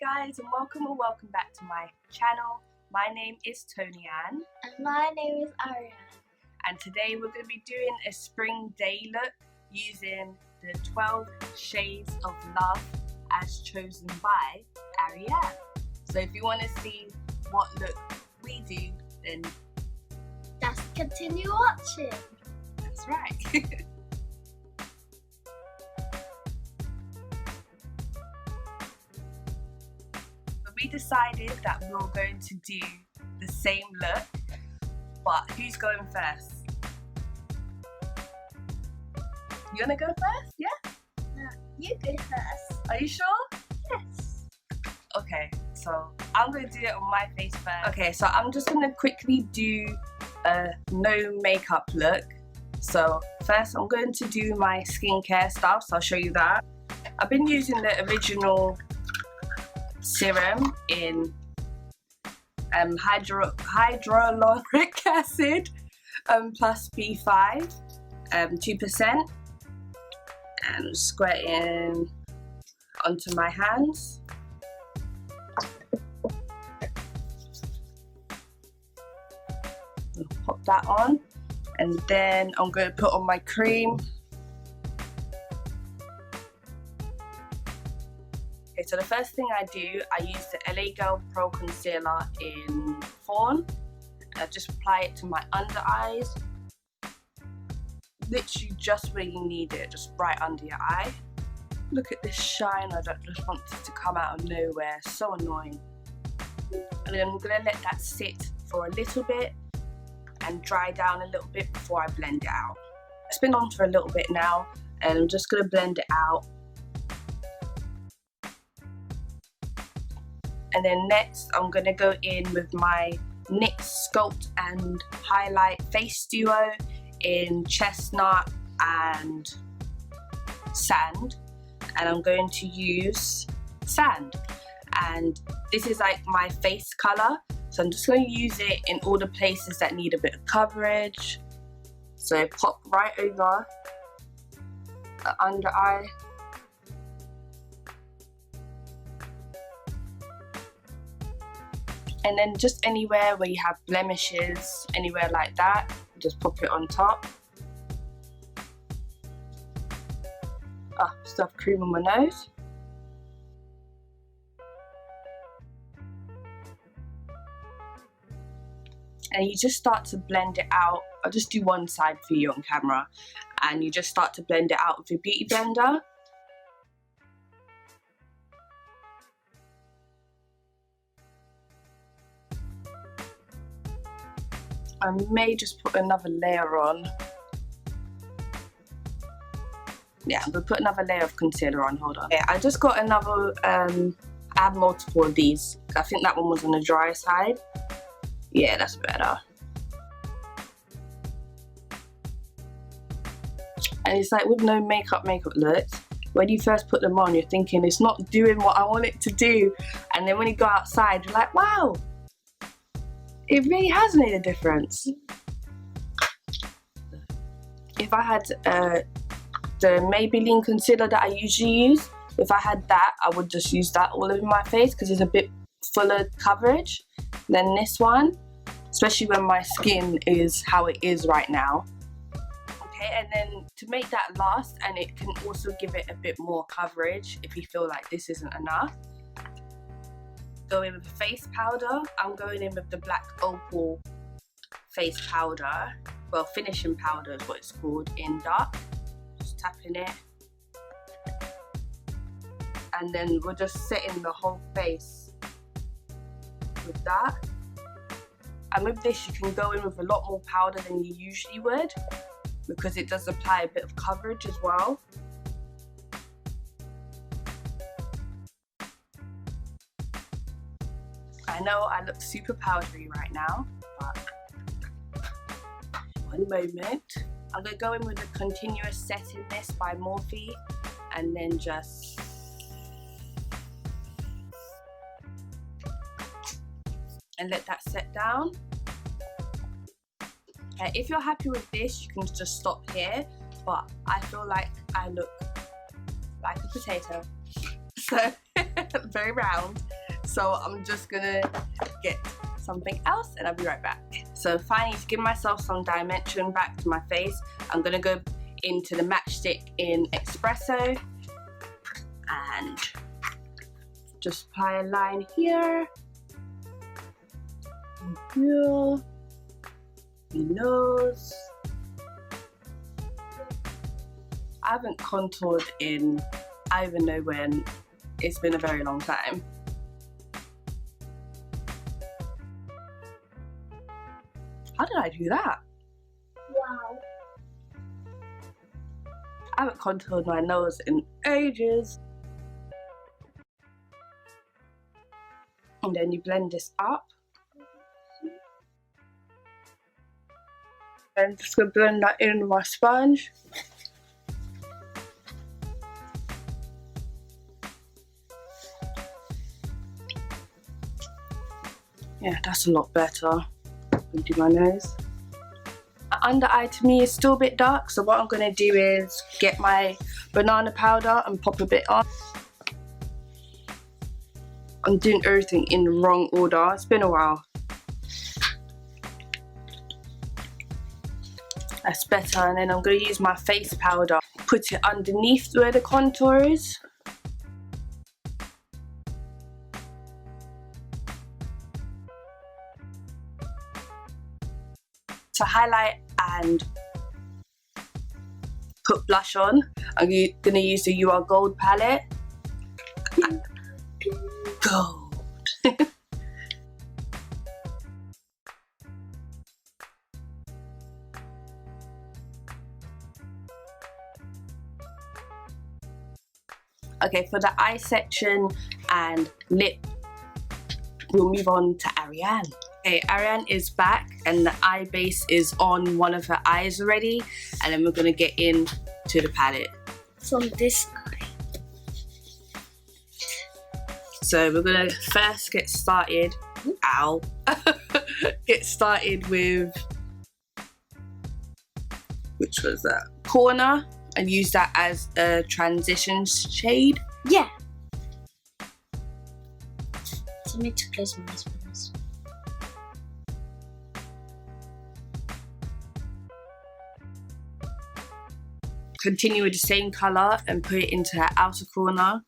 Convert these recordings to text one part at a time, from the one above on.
guys, and welcome back to my channel. My name is Toni-Anne. And my name is Arianne. And today we're going to be doing a spring day look using the 12 Shades of Love as chosen by Arianne. So if you want to see what look we do, then just continue watching. That's right. We decided that we were going to do the same look, but who's going first? You wanna go first? Yeah? No, you go first. Are you sure? Yes. Okay, so I'm gonna do it on my face first. Okay, so I'm just gonna quickly do a no makeup look. So first I'm going to do my skincare stuff, so I'll show you that. I've been using the original serum in hyaluronic acid plus B5, 2%, and squirting onto my hands. I'll pop that on, and then I'm going to put on my cream. Okay, so the first thing I do, I use the LA Girl Pro Concealer in Fawn. I just apply it to my under eyes. Literally just where you need it, just right under your eye. Look at this shine, I just want it to come out of nowhere, so annoying. And then I'm gonna let that sit for a little bit and dry down a little bit before I blend it out. It's been on for a little bit now, and I'm just gonna blend it out. And then next, I'm going to go in with my NYX Sculpt and Highlight Face Duo in Chestnut and Sand. And I'm going to use Sand. And this is like my face colour. So I'm just going to use it in all the places that need a bit of coverage. So pop right over the under eye. And then just anywhere where you have blemishes, anywhere like that, just pop it on top. Still have cream on my nose. And you just start to blend it out. I'll just do one side for you on camera. And you just start to blend it out with your beauty blender. I may just put another layer on. Yeah, I'm gonna put another layer of concealer on, hold on. Yeah, I just got another, I have multiple of these. I think that one was on the dry side. Yeah, that's better. And it's like with no makeup looks, when you first put them on, you're thinking it's not doing what I want it to do. And then when you go outside, you're like, wow, it really has made a difference. If I had the Maybelline concealer that I usually use, if I had that, I would just use that all over my face because it's a bit fuller coverage than this one, especially when my skin is how it is right now. Okay, and then to make that last, and it can also give it a bit more coverage if you feel like this isn't enough. Go in with face powder. I'm going in with the Black Opal face powder. Well, finishing powder is what it's called, in dark. Just tapping it. And then we're just setting the whole face with that. And with this, you can go in with a lot more powder than you usually would because it does apply a bit of coverage as well. I know I look super powdery right now, but one moment. I'm going to go in with a continuous setting mist by Morphe and then just let that set down. If you're happy with this, you can just stop here, but I feel like I look like a potato. So very round. So I'm just gonna get something else and I'll be right back. So finally, to give myself some dimension back to my face, I'm gonna go into the matchstick in Espresso and just apply a line here, and here, the nose. I haven't contoured in, I don't even know when, it's been a very long time. How did I do that? Wow. I haven't contoured my nose in ages. And then you blend this up. And just gonna blend that in with my sponge. Yeah, that's a lot better. Do my nose. The under eye to me is still a bit dark, so what I'm gonna do is get my banana powder and pop a bit on. I'm doing everything in the wrong order. It's been a while. That's better. And then I'm gonna use my face powder, put it underneath where the contour is. To highlight and put blush on, I'm gonna use the You Are Gold palette. Gold. Okay, for the eye section and lip, we'll move on to Arianne. Okay, Arianne is back and the eye base is on one of her eyes already, and then we're gonna get in to the palette. From this eye. So we're gonna first get started, ow, get started with, which was that? Corner, and use that as a transition shade. Yeah. So I need to close my eyes for this. Continue with the same colour and put it into her outer corner.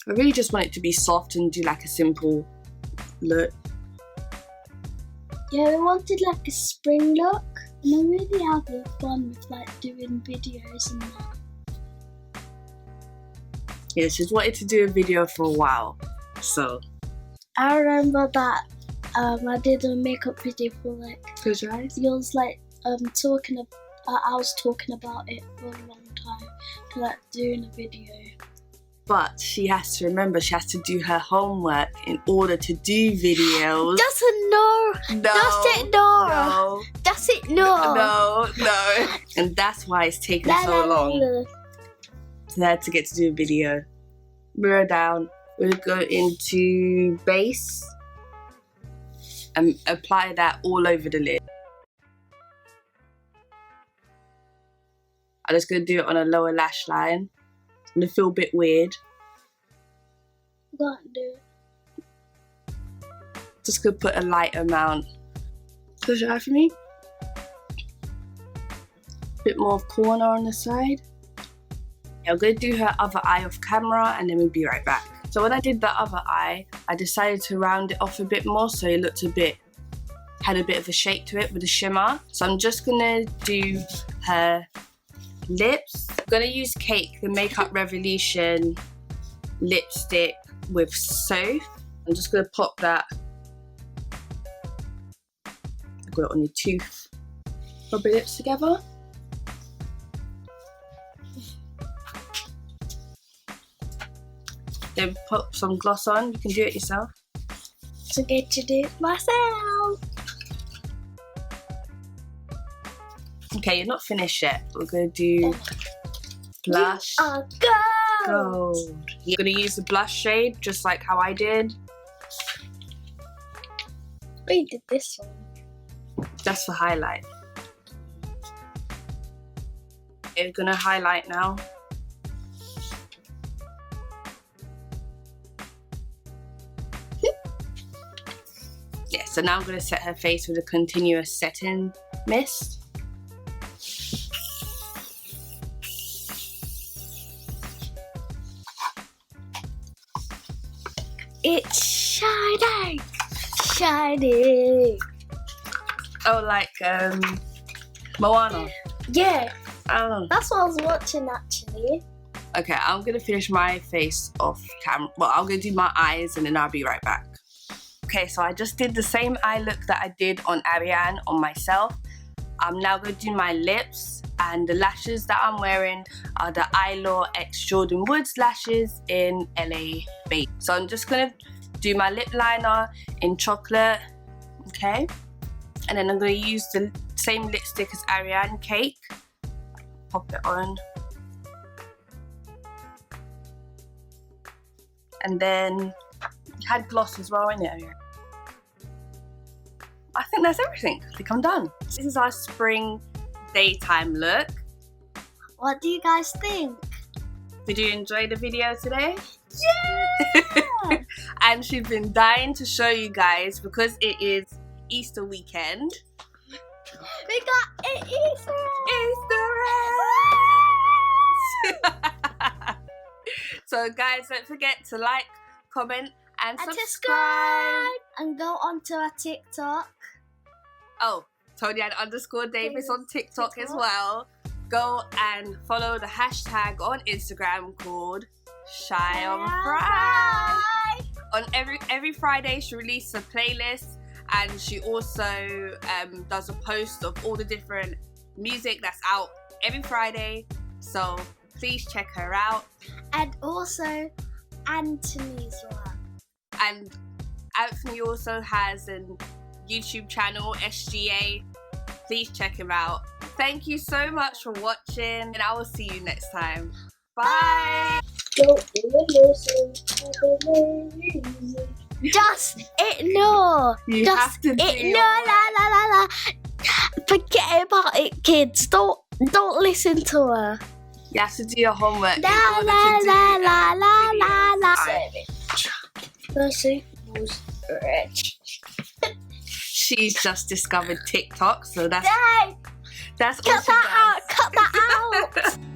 I really just want it to be soft and do like a simple look. Yeah, we wanted like a spring look, and I'm really having fun with like doing videos and that. Yeah, she's wanted to do a video for a while, so. I remember that I did a makeup video for like. Close your eyes. It was like I was talking about it for a long time, to like doing a video. But she has to remember, she has to do her homework in order to do videos. That's a no. No. That's it, no. No. That's it, no. No. And that's why it's taken so long for her to get to do a video. Mirror down. We'll go into base and apply that all over the lid. I'm just going to do it on a lower lash line. It's going to feel a bit weird. Can't do it. Just going to put a light amount. Close your eye for me. Bit more of corner on the side. I'm going to do her other eye off camera and then we'll be right back. So when I did the other eye, I decided to round it off a bit more so it looked had a bit of a shape to it with a shimmer. So I'm just going to do her lips. I'm going to use Cake, the Makeup Revolution lipstick with Soap. I'm just going to pop that. I've got it on your tooth. Rub your lips together. Then put some gloss on. You can do it yourself. So get to do it myself. Okay, you're not finished yet. We're going to do blush. You are gold. You're going to use the blush shade just like how I did. We did this one. Just for highlight. Okay, we're going to highlight now. so now I'm going to set her face with a continuous setting mist. It's shining, shining. Oh, like Moana. Yeah, Oh. that's what I was watching actually. Okay, I'm gonna finish my face off camera. Well, I'm gonna do my eyes and then I'll be right back. Okay, so I just did the same eye look that I did on Arianne on myself. I'm now gonna do my lips, and the lashes that I'm wearing are the Eyelaw X Jordan Woods lashes in LA Bay. So I'm just gonna do my lip liner in chocolate, okay? And then I'm gonna use the same lipstick as Arianne, Cake. Pop it on. And then you had gloss as well, in it. I think that's everything. I think I'm done. This is our spring daytime look. What do you guys think? Did you enjoy the video today? Yeah! And she's been dying to show you guys because it is Easter weekend. We got it Easter! So guys, don't forget to like, comment and subscribe. And go onto our TikTok. Oh, Toni-Anne _Davis on TikTok as well. Go and follow the hashtag on Instagram called Shy on Friday. On every Friday she releases a playlist, and she also does a post of all the different music that's out every Friday. So please check her out. And also Anthony's one. And Anthony also has a YouTube channel, SGA. Please check him out. Thank you so much for watching, and I will see you next time. Bye! Don't listen to the music. Just ignore. You Just have to do ignore. La la la la. Forget about it, kids. Don't listen to her. You have to do your homework. La in order la to do, la la la la la. videos. was rich. She's just discovered TikTok, so that's Dang! all Cut she that does. out! Cut that out!